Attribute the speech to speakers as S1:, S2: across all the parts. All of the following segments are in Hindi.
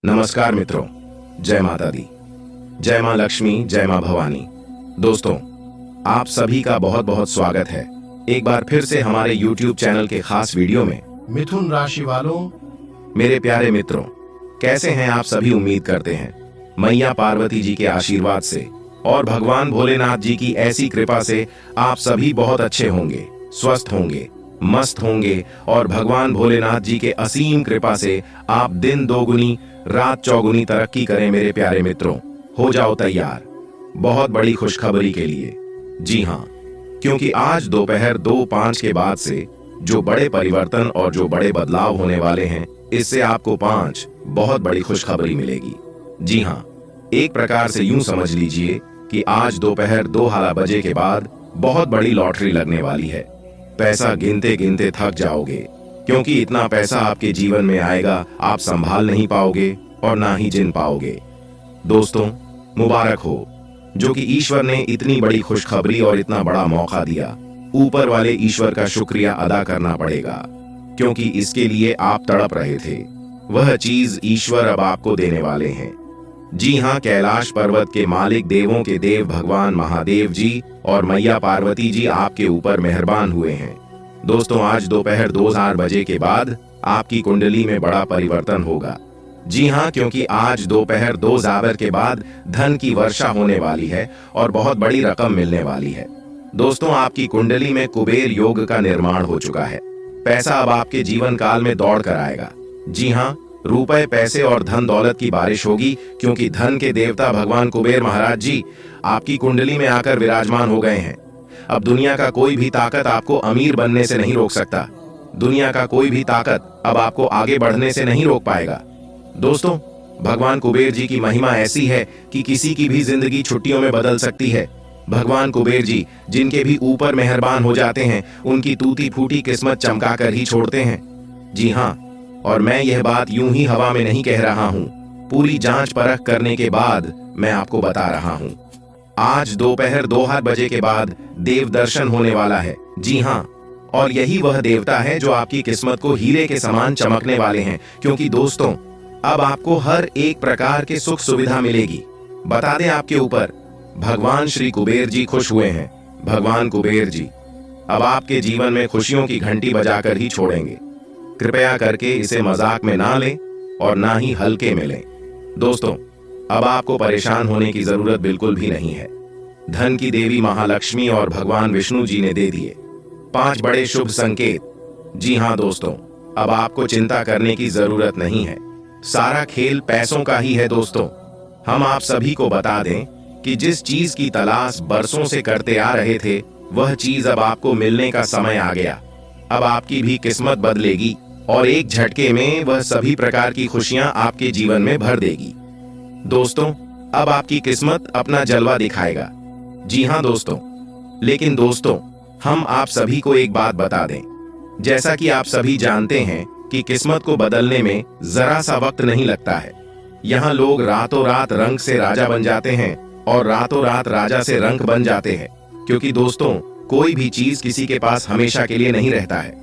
S1: नमस्कार मित्रों, जय माता दी, जय मां लक्ष्मी, जय मां भवानी। दोस्तों, आप सभी का बहुत बहुत स्वागत है एक बार फिर से हमारे YouTube चैनल के खास वीडियो में।
S2: मिथुन राशि वालों,
S1: मेरे प्यारे मित्रों, कैसे हैं आप सभी? उम्मीद करते हैं मैया पार्वती जी के आशीर्वाद से और भगवान भोलेनाथ जी की ऐसी कृपा से आप सभी बहुत अच्छे होंगे, स्वस्थ होंगे, मस्त होंगे और भगवान भोलेनाथ जी के असीम कृपा से आप दिन दोगुनी रात चौगुनी तरक्की करें। मेरे प्यारे मित्रों, हो जाओ तैयार बहुत बड़ी खुशखबरी के लिए। जी हाँ, क्योंकि आज दोपहर 2:05 के बाद से जो बड़े परिवर्तन और जो बड़े बदलाव होने वाले हैं, इससे आपको 5 बहुत बड़ी खुशखबरी मिलेगी। जी हाँ, एक प्रकार से यूं समझ लीजिए कि आज दोपहर 2 बजे के बाद बहुत बड़ी लॉटरी लगने वाली है। पैसा गिनते गिनते थक जाओगे, क्योंकि इतना पैसा आपके जीवन में आएगा आप संभाल नहीं पाओगे और ना ही जिन पाओगे। दोस्तों, मुबारक हो जो कि ईश्वर ने इतनी बड़ी खुशखबरी और इतना बड़ा मौका दिया। ऊपर वाले ईश्वर का शुक्रिया अदा करना पड़ेगा, क्योंकि इसके लिए आप तड़प रहे थे। वह चीज ईश्वर अब आपको देने वाले हैं। जी हाँ, कैलाश पर्वत के मालिक, देवों के देव भगवान महादेव जी और मैया पार्वती जी आपके ऊपर मेहरबान हुए हैं। दोस्तों, आज दोपहर 2 बजे के बाद आपकी कुंडली में बड़ा परिवर्तन होगा। जी हाँ, क्योंकि आज दोपहर 2 के बाद धन की वर्षा होने वाली है और बहुत बड़ी रकम मिलने वाली है। दोस्तों, आपकी कुंडली में कुबेर योग का निर्माण हो चुका है। पैसा अब आपके जीवन काल में दौड़ कर आएगा। जी हाँ, रुपए, पैसे और धन दौलत की बारिश होगी, क्योंकि धन के देवता भगवान कुबेर महाराज जी आपकी कुंडली में आकर विराजमान हो गए हैं। अब दुनिया का कोई भी ताकत आपको अमीर बनने से नहीं रोक सकता। दुनिया का कोई भी ताकत अब आपको आगे बढ़ने से नहीं रोक पाएगा। दोस्तों, भगवान कुबेर जी की महिमा ऐसी है कि किसी की भी जिंदगी छुट्टियों में बदल सकती है। भगवान कुबेर जी जिनके भी ऊपर मेहरबान हो जाते हैं, उनकी टूटी फूटी किस्मत चमका कर ही छोड़ते हैं। जी हाँ, और मैं यह बात यूं ही हवा में नहीं कह रहा हूं, पूरी जांच परख करने के बाद मैं आपको बता रहा हूं। आज दोपहर 2 बजे के बाद देव दर्शन होने वाला है। जी हाँ, और यही वह देवता है जो आपकी किस्मत को हीरे के समान चमकने वाले हैं, क्योंकि दोस्तों, अब आपको हर एक प्रकार के सुख सुविधा मिलेगी। बता दें, आपके ऊपर भगवान श्री कुबेर जी खुश हुए हैं। भगवान कुबेर जी अब आपके जीवन में खुशियों की घंटी बजाकर ही छोड़ेंगे। कृपया करके इसे मजाक में ना लें और ना ही हल्के में लें। दोस्तों, अब आपको परेशान होने की जरूरत बिल्कुल भी नहीं है। धन की देवी महालक्ष्मी और भगवान विष्णु जी ने दे दिए 5 बड़े शुभ संकेत। जी हाँ दोस्तों, अब आपको चिंता करने की जरूरत नहीं है। सारा खेल पैसों का ही है। दोस्तों, हम आप सभी को बता दें कि जिस चीज की तलाश बरसों से करते आ रहे थे, वह चीज अब आपको मिलने का समय आ गया। अब आपकी भी किस्मत बदलेगी और एक झटके में वह सभी प्रकार की खुशियां आपके जीवन में भर देगी। दोस्तों, अब आपकी किस्मत अपना जलवा दिखाएगा। जी हाँ दोस्तों, लेकिन दोस्तों, हम आप सभी को एक बात बता दें। जैसा कि आप सभी जानते हैं कि किस्मत को बदलने में जरा सा वक्त नहीं लगता है। यहाँ लोग रातों रात रंक से राजा बन जाते हैं और रातों रात राजा से रंक बन जाते हैं, क्योंकि दोस्तों, कोई भी चीज किसी के पास हमेशा के लिए नहीं रहता है।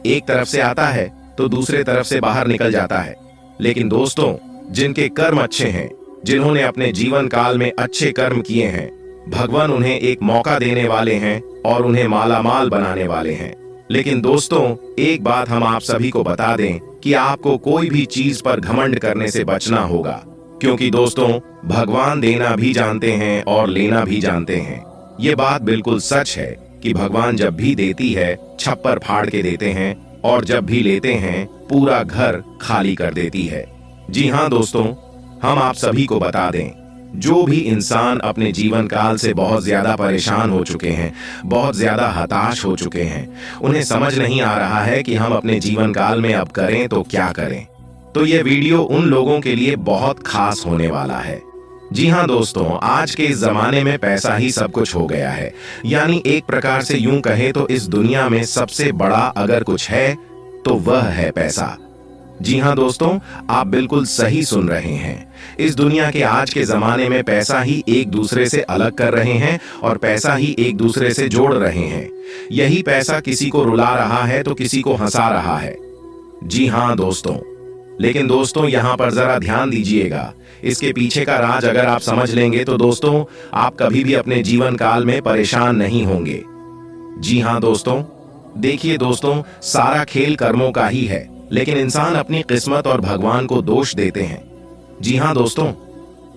S1: एक तरफ से आता है तो दूसरे तरफ से बाहर निकल जाता है। लेकिन दोस्तों, जिनके कर्म अच्छे हैं, जिन्होंने अपने जीवन काल में अच्छे कर्म किए हैं, भगवान उन्हें एक मौका देने वाले हैं और उन्हें मालामाल बनाने वाले हैं। लेकिन दोस्तों, एक बात हम आप सभी को बता दें कि आपको कोई भी चीज पर घमंड करने से बचना होगा, क्योंकि दोस्तों, भगवान देना भी जानते हैं और लेना भी जानते हैं। ये बात बिल्कुल सच है कि भगवान जब भी देती है छप्पर फाड़ के देते हैं, और जब भी लेते हैं पूरा घर खाली कर देती है। जी हाँ दोस्तों, हम आप सभी को बता दें, जो भी इंसान अपने जीवन काल से बहुत ज्यादा परेशान हो चुके हैं, बहुत ज्यादा हताश हो चुके हैं, उन्हें समझ नहीं आ रहा है कि हम अपने जीवन काल में अब करें तो क्या करें, तो यह वीडियो उन लोगों के लिए बहुत खास होने वाला है। जी हाँ दोस्तों, आज के इस जमाने में पैसा ही सब कुछ हो गया है। यानी एक प्रकार से यूं कहें तो इस दुनिया में सबसे बड़ा अगर कुछ है तो वह है पैसा। जी हाँ दोस्तों, आप बिल्कुल सही सुन रहे हैं। इस दुनिया के आज के जमाने में पैसा ही एक दूसरे से अलग कर रहे हैं और पैसा ही एक दूसरे से जोड़ रहे हैं। यही पैसा किसी को रुला रहा है तो किसी को हंसा रहा है। जी हाँ दोस्तों, लेकिन दोस्तों यहाँ पर जरा ध्यान दीजिएगा, इसके पीछे का राज अगर आप समझ लेंगे तो दोस्तों आप कभी भी अपने जीवन काल में परेशान नहीं होंगे। जी हाँ दोस्तों, देखिए दोस्तों, सारा खेल कर्मों का ही है, लेकिन इंसान अपनी किस्मत और भगवान को दोष देते हैं। जी हाँ दोस्तों,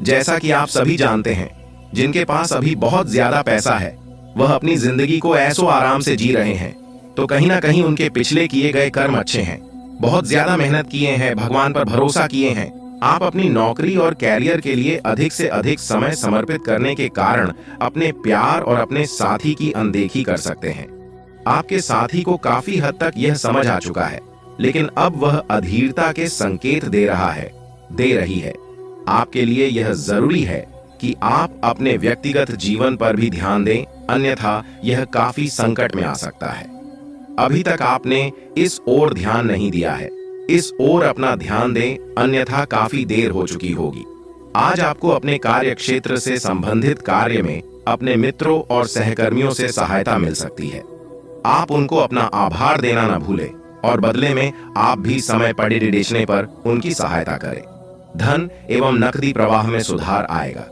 S1: जैसा कि आप सभी जानते हैं, जिनके पास अभी बहुत ज्यादा पैसा है वह अपनी जिंदगी को ऐसो आराम से जी रहे हैं, तो कहीं ना कहीं उनके पिछले किए गए कर्म अच्छे हैं, बहुत ज्यादा मेहनत किए हैं, भगवान पर भरोसा किए हैं। आप अपनी नौकरी और कैरियर के लिए अधिक से अधिक समय समर्पित करने के कारण अपने प्यार और अपने साथी की अनदेखी कर सकते हैं। आपके साथी को काफी हद तक यह समझ आ चुका है, लेकिन अब वह अधीरता के संकेत दे रही है। आपके लिए यह जरूरी है कि आप अपने व्यक्तिगत जीवन पर भी ध्यान दें, अन्यथा यह काफी संकट में आ सकता है। अभी तक आपने इस ओर ध्यान नहीं दिया है, इस ओर अपना ध्यान दें, अन्यथा काफी देर हो चुकी होगी। आज आपको अपने कार्य क्षेत्र से संबंधित कार्य में अपने मित्रों और सहकर्मियों से सहायता मिल सकती है। आप उनको अपना आभार देना न भूलें और बदले में आप भी समय पड़े डिडीचने पर उनकी सहायता करें। धन एवं नकदी प्रवाह में सुधार आएगा।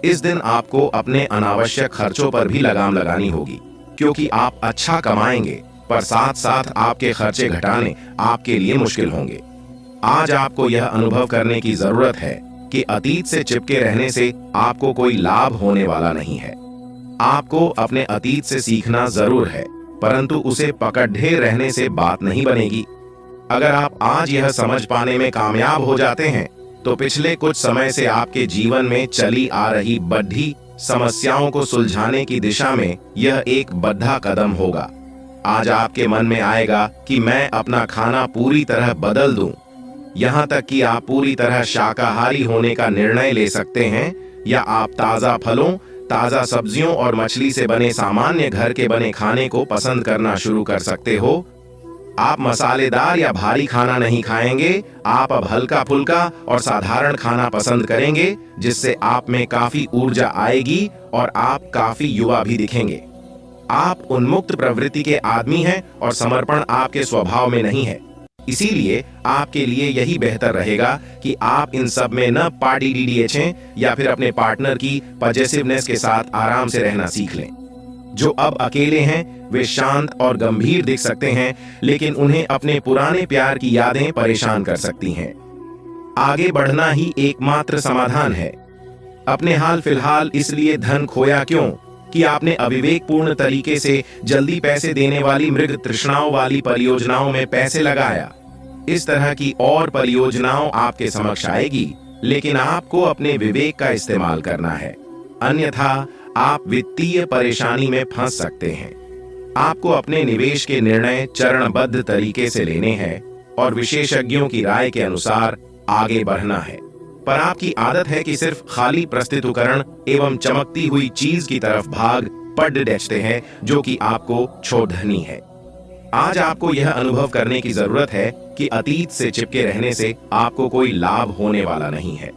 S1: इस दिन आपको अपने अनावश्यक खर्चों पर भी लगाम लगानी होगी, क्योंकि आप अच्छा कमाएंगे पर साथ साथ आपके खर्चे घटाने आपके लिए मुश्किल होंगे। आज आपको यह अनुभव करने की जरूरत है कि अतीत से चिपके रहने से आपको कोई लाभ होने वाला नहीं है। आपको अपने अतीत से सीखना जरूर है, परंतु उसे पकड़े रहने से बात नहीं बनेगी। अगर आप आज यह समझ पाने में कामयाब हो जाते हैं तो पिछले कुछ समय से आपके जीवन में चली आ रही बढ़ी समस्याओं को सुलझाने की दिशा में यह एक बड़ा कदम होगा। आज आपके मन में आएगा कि मैं अपना खाना पूरी तरह बदल दूं। यहाँ तक कि आप पूरी तरह शाकाहारी होने का निर्णय ले सकते हैं, या आप ताजा फलों, ताजा सब्जियों और मछली से बने सामान्य घर के बने खाने को पसंद करना शुरू कर सकते हो। आप मसालेदार या भारी खाना नहीं खाएंगे, आप अब हल्का फुल्का और साधारण खाना पसंद करेंगे, जिससे आप में काफी ऊर्जा आएगी और आप काफी युवा भी दिखेंगे। आप उन्मुक्त प्रवृत्ति के आदमी हैं और समर्पण आपके स्वभाव में नहीं है। इसीलिए आपके लिए यही बेहतर रहेगा कि आप इन सब में न पार्टी डीडीएचें या फिर अपने पार्टनर की पॉजिटिवनेस के साथ आराम से रहना सीख लें। जो अब अकेले हैं वे शांत और गंभीर दिख सकते हैं, लेकिन उन्हें अपने पुराने प्यार की यादें परेशान कर सकती हैं। आगे बढ़ना ही एकमात्र समाधान है। अपने हाल फिलहाल इसलिए धन खोया क्यों कि आपने अविवेकपूर्ण तरीके से जल्दी पैसे देने वाली मृग तृष्णाओं वाली परियोजनाओं में पैसे लगाया। इस तरह की और परियोजनाओं आपके समक्ष आएगी, लेकिन आपको अपने विवेक का इस्तेमाल करना है, अन्यथा आप वित्तीय परेशानी में फंस सकते हैं। आपको अपने निवेश के निर्णय चरणबद्ध तरीके से लेने हैं और विशेषज्ञों की राय के अनुसार आगे बढ़ना है। पर आपकी आदत है कि सिर्फ खाली प्रस्तुतिकरण एवं चमकती हुई चीज की तरफ भाग पड़ डेचते हैं, जो कि आपको छोड़नी है। आज आपको यह अनुभव करने की जरूरत है कि अतीत से चिपके रहने से आपको कोई लाभ होने वाला नहीं है।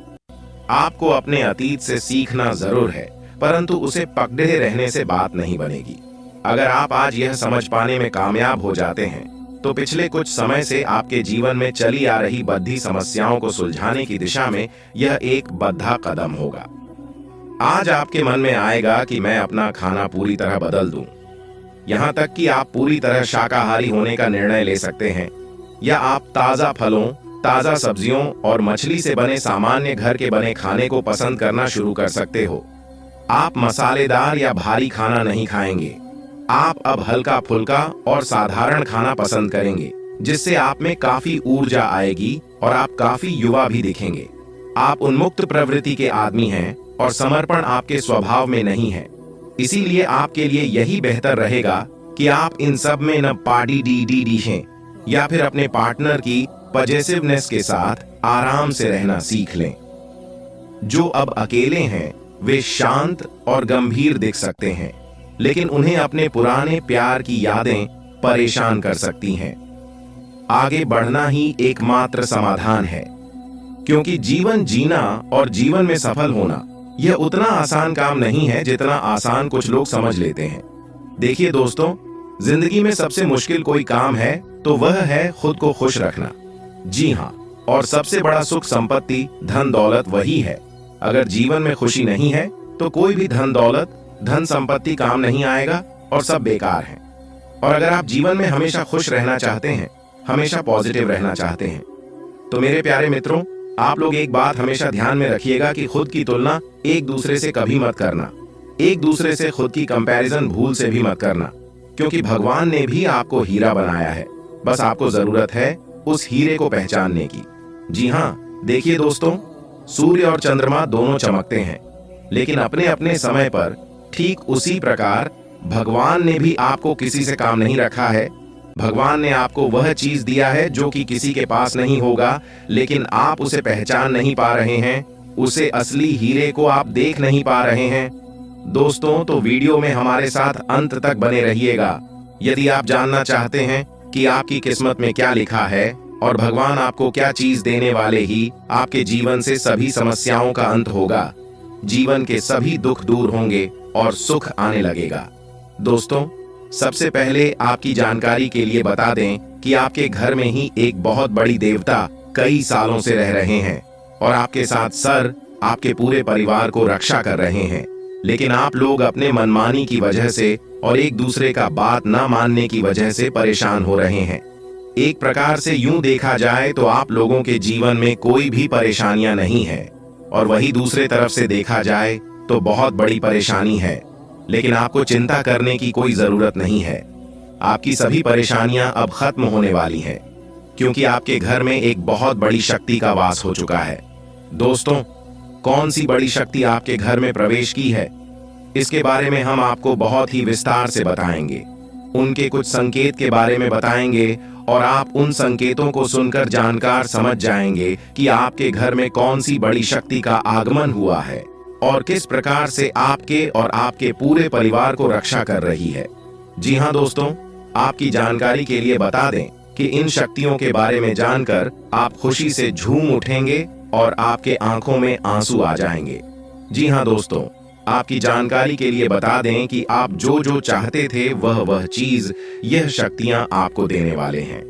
S1: आपको अपने अतीत से सीखना जरूर है, परंतु उसे पकड़े रहने से बात नहीं बनेगी। अगर आप आज यह समझ पाने में कामयाब हो जाते हैं तो पिछले कुछ समय से आपके जीवन में चली आ रही बढ़ती समस्याओं को सुलझाने की दिशा में यह एक बड़ा कदम होगा। आज आपके मन में आएगा कि मैं अपना खाना पूरी तरह बदल दूं। यहाँ तक कि आप पूरी तरह शाकाहारी होने का निर्णय ले सकते हैं, या आप ताजा फलों, ताजा सब्जियों और मछली से बने सामान्य घर के बने खाने को पसंद करना शुरू कर सकते हो। आप मसालेदार या भारी खाना नहीं खाएंगे। आप अब हल्का फुल्का और साधारण खाना पसंद करेंगे, जिससे आप में काफी ऊर्जा आएगी और आप काफी युवा भी दिखेंगे। आप उन्मुक्त प्रवृत्ति के आदमी हैं और समर्पण आपके स्वभाव में नहीं है। इसीलिए आपके लिए यही बेहतर रहेगा कि आप इन सब में न पार्टी डी हैं या फिर अपने पार्टनर की पॉजिटिवनेस के साथ आराम से रहना सीख लें। जो अब अकेले हैं वे शांत और गंभीर दिख सकते हैं, लेकिन उन्हें अपने पुराने प्यार की यादें परेशान कर सकती हैं। आगे बढ़ना ही एकमात्र समाधान है, क्योंकि जीवन जीना और जीवन में सफल होना यह उतना आसान काम नहीं है जितना आसान कुछ लोग समझ लेते हैं। देखिए दोस्तों, जिंदगी में सबसे मुश्किल कोई काम है तो वह है खुद को खुश रखना। जी हाँ, और सबसे बड़ा सुख संपत्ति धन दौलत वही है। अगर जीवन में खुशी नहीं है तो कोई भी धन दौलत धन संपत्ति काम नहीं आएगा और सब बेकार है। और अगर आप जीवन में हमेशा खुश रहना चाहते हैं, हमेशा पॉजिटिव रहना चाहते हैं, तो मेरे प्यारे मित्रों, आप लोग एक बात हमेशा ध्यान में रखिएगा कि खुद की तुलना एक दूसरे से कभी मत करना। एक दूसरे से खुद की कंपैरिजन भूल से भी मत करना, क्योंकि भगवान ने भी आपको हीरा बनाया है। बस आपको जरूरत है उस हीरे को पहचानने की। जी हाँ, देखिए दोस्तों, सूर्य और चंद्रमा दोनों चमकते हैं, लेकिन अपने अपने समय पर ठीक उसी प्रकार भगवान ने भी आपको किसी से काम नहीं रखा है। भगवान ने आपको वह चीज दिया है जो कि किसी के पास नहीं होगा, लेकिन आप उसे पहचान नहीं पा रहे हैं। उसे असली हीरे को आप देख नहीं पा रहे हैं। दोस्तों, तो वीडियो में हमारे साथ अंत तक बने रहिएगा। यदि आप जानना चाहते हैं कि आपकी किस्मत में क्या लिखा है और भगवान आपको क्या चीज देने वाले ही आपके जीवन से सभी समस्याओं का अंत होगा, जीवन के सभी दुख दूर होंगे और सुख आने लगेगा। दोस्तों, सबसे पहले आपकी जानकारी के लिए बता दें कि आपके घर में ही एक बहुत बड़ी देवता कई सालों से रह रहे हैं और आपके साथ सर आपके पूरे परिवार को रक्षा कर रहे हैं। लेकिन आप लोग अपने मनमानी की वजह से और एक दूसरे का बात न मानने की वजह से परेशान हो रहे हैं। एक प्रकार से यूं देखा जाए तो आप लोगों के जीवन में कोई भी परेशानियां नहीं है, और वही दूसरे तरफ से देखा जाए तो बहुत बड़ी परेशानी है। लेकिन आपको चिंता करने की कोई जरूरत नहीं है। आपकी सभी परेशानियां अब खत्म होने वाली हैं, क्योंकि आपके घर में एक बहुत बड़ी शक्ति का वास हो चुका है। दोस्तों, कौन सी बड़ी शक्ति आपके घर में प्रवेश की है, इसके बारे में हम आपको बहुत ही विस्तार से बताएंगे। उनके कुछ संकेत के बारे में बताएंगे और आप उन संकेतों को सुनकर जानकार समझ जाएंगे कि आपके घर में कौन सी बड़ी शक्ति का आगमन हुआ है और किस प्रकार से आपके और आपके पूरे परिवार को रक्षा कर रही है। जी हाँ दोस्तों, आपकी जानकारी के लिए बता दें कि इन शक्तियों के बारे में जानकर आप खुशी से झूम उठेंगे और आपके आंखों में आंसू आ जाएंगे। जी हाँ दोस्तों, आपकी जानकारी के लिए बता दें कि आप जो जो चाहते थे वह चीज यह शक्तियां आपको देने वाले हैं।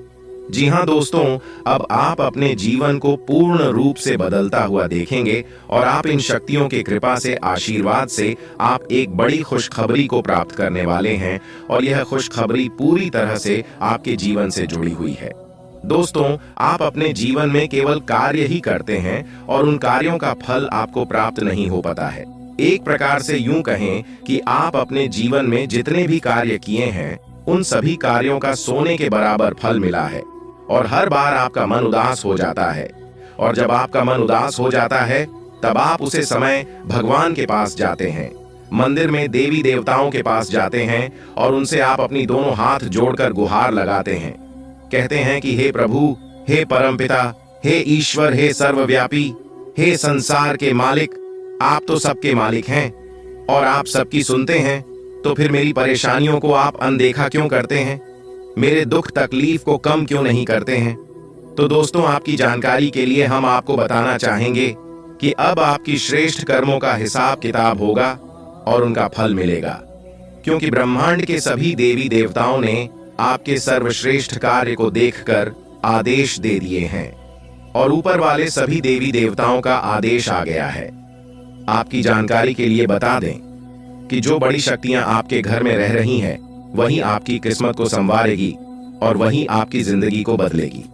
S1: जी हाँ दोस्तों, अब आप अपने जीवन को पूर्ण रूप से बदलता हुआ देखेंगे और आप इन शक्तियों की कृपा से, आशीर्वाद से आप एक बड़ी खुशखबरी को प्राप्त करने वाले हैं, और यह खुशखबरी पूरी तरह से आपके जीवन से जुड़ी हुई है। दोस्तों, आप अपने जीवन में केवल कार्य ही करते हैं और उन कार्यों का फल आपको प्राप्त नहीं हो पाता है। एक प्रकार से यूं कहें कि आप अपने जीवन में जितने भी कार्य किए हैं उन सभी कार्यों का सोने के बराबर फल मिला है, और हर बार आपका मन उदास हो जाता है। और जब आपका मन उदास हो जाता है तब आप उसे समय भगवान के पास जाते हैं, मंदिर में देवी देवताओं के पास जाते हैं और उनसे आप अपनी दोनों हाथ जोड़कर गुहार लगाते हैं। कहते हैं कि हे प्रभु, हे परमपिता, हे ईश्वर, हे सर्वव्यापी, हे संसार के मालिक, आप तो सबके मालिक हैं और आप सबकी सुनते हैं, तो फिर मेरी परेशानियों को आप अनदेखा क्यों करते हैं? मेरे दुख तकलीफ को कम क्यों नहीं करते हैं? तो दोस्तों, आपकी जानकारी के लिए हम आपको बताना चाहेंगे कि अब आपकी श्रेष्ठ कर्मों का हिसाब किताब होगा और उनका फल मिलेगा, क्योंकि ब्रह्मांड के सभी देवी देवताओं ने आपके सर्वश्रेष्ठ कार्य को देखकर आदेश दे दिए हैं और ऊपर वाले सभी देवी देवताओं का आदेश आ गया है। आपकी जानकारी के लिए बता दें कि जो बड़ी शक्तियां आपके घर में रह रही हैं, वही आपकी किस्मत को संवारेगी और वही आपकी जिंदगी को बदलेगी।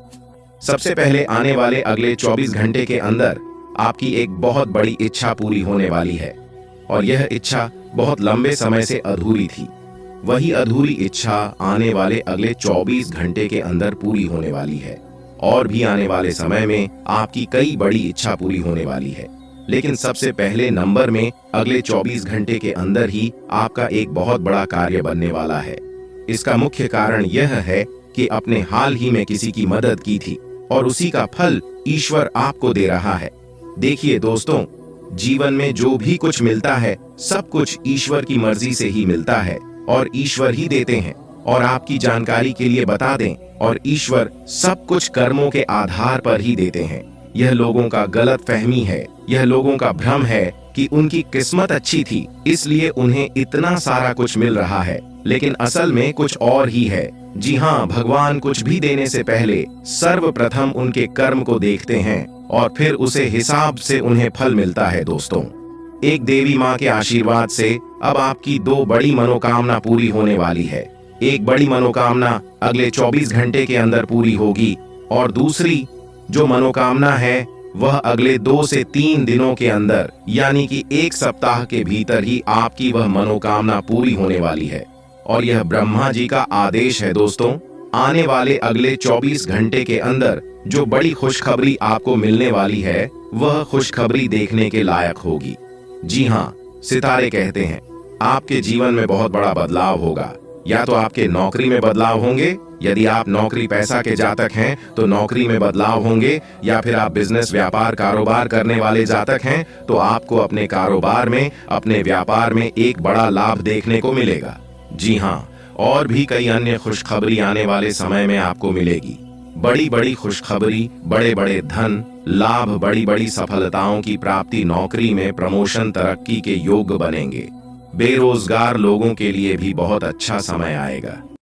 S1: सबसे पहले आने वाले अगले 24 घंटे के अंदर आपकी एक बहुत बड़ी इच्छा पूरी होने वाली है, और यह इच्छा बहुत लंबे समय से अधूरी थी। वही अधूरी इच्छा आने वाले अगले 24 घंटे के अंदर पूरी होने वाली है, और भी आने वाले समय में आपकी कई बड़ी इच्छा पूरी होने वाली है। लेकिन सबसे पहले नंबर में अगले 24 घंटे के अंदर ही आपका एक बहुत बड़ा कार्य बनने वाला है। इसका मुख्य कारण यह है कि आपने हाल ही में किसी की मदद की थी और उसी का फल ईश्वर आपको दे रहा है। देखिए दोस्तों, जीवन में जो भी कुछ मिलता है सब कुछ ईश्वर की मर्जी से ही मिलता है और ईश्वर ही देते हैं। और आपकी जानकारी के लिए बता दें, और ईश्वर सब कुछ कर्मों के आधार पर ही देते हैं। यह लोगों का गलत फहमी है, यह लोगों का भ्रम है कि उनकी किस्मत अच्छी थी इसलिए उन्हें इतना सारा कुछ मिल रहा है, लेकिन असल में कुछ और ही है। जी हाँ, भगवान कुछ भी देने से पहले सर्वप्रथम उनके कर्म को देखते हैं और फिर उसे हिसाब से उन्हें फल मिलता है। दोस्तों, एक देवी माँ के आशीर्वाद से अब आपकी दो बड़ी मनोकामना पूरी होने वाली है। एक बड़ी मनोकामना अगले 24 घंटे के अंदर पूरी होगी और दूसरी जो मनोकामना है वह अगले 2 से 3 दिनों के अंदर, यानी कि 1 सप्ताह के भीतर ही आपकी वह मनोकामना पूरी होने वाली है। और यह ब्रह्मा जी का आदेश है। दोस्तों, आने वाले अगले 24 घंटे के अंदर जो बड़ी खुशखबरी आपको मिलने वाली है वह खुशखबरी देखने के लायक होगी। जी हाँ, सितारे कहते हैं आपके जीवन में बहुत बड़ा बदलाव होगा। या तो आपके नौकरी में बदलाव होंगे, यदि आप नौकरी पैसा के जातक हैं तो नौकरी में बदलाव होंगे, या फिर आप बिजनेस व्यापार कारोबार करने वाले जातक हैं तो आपको अपने कारोबार में, अपने व्यापार में एक बड़ा लाभ देखने को मिलेगा। जी हाँ, और भी कई अन्य खुशखबरी आने वाले समय में आपको मिलेगी। बड़ी बड़ी खुशखबरी, बड़े बड़े धन लाभ, बड़ी बड़ी सफलताओं की प्राप्ति, नौकरी में प्रमोशन, तरक्की के योग बनेंगे। बेरोजगार लोगों के लिए भी बहुत अच्छा समय आएगा।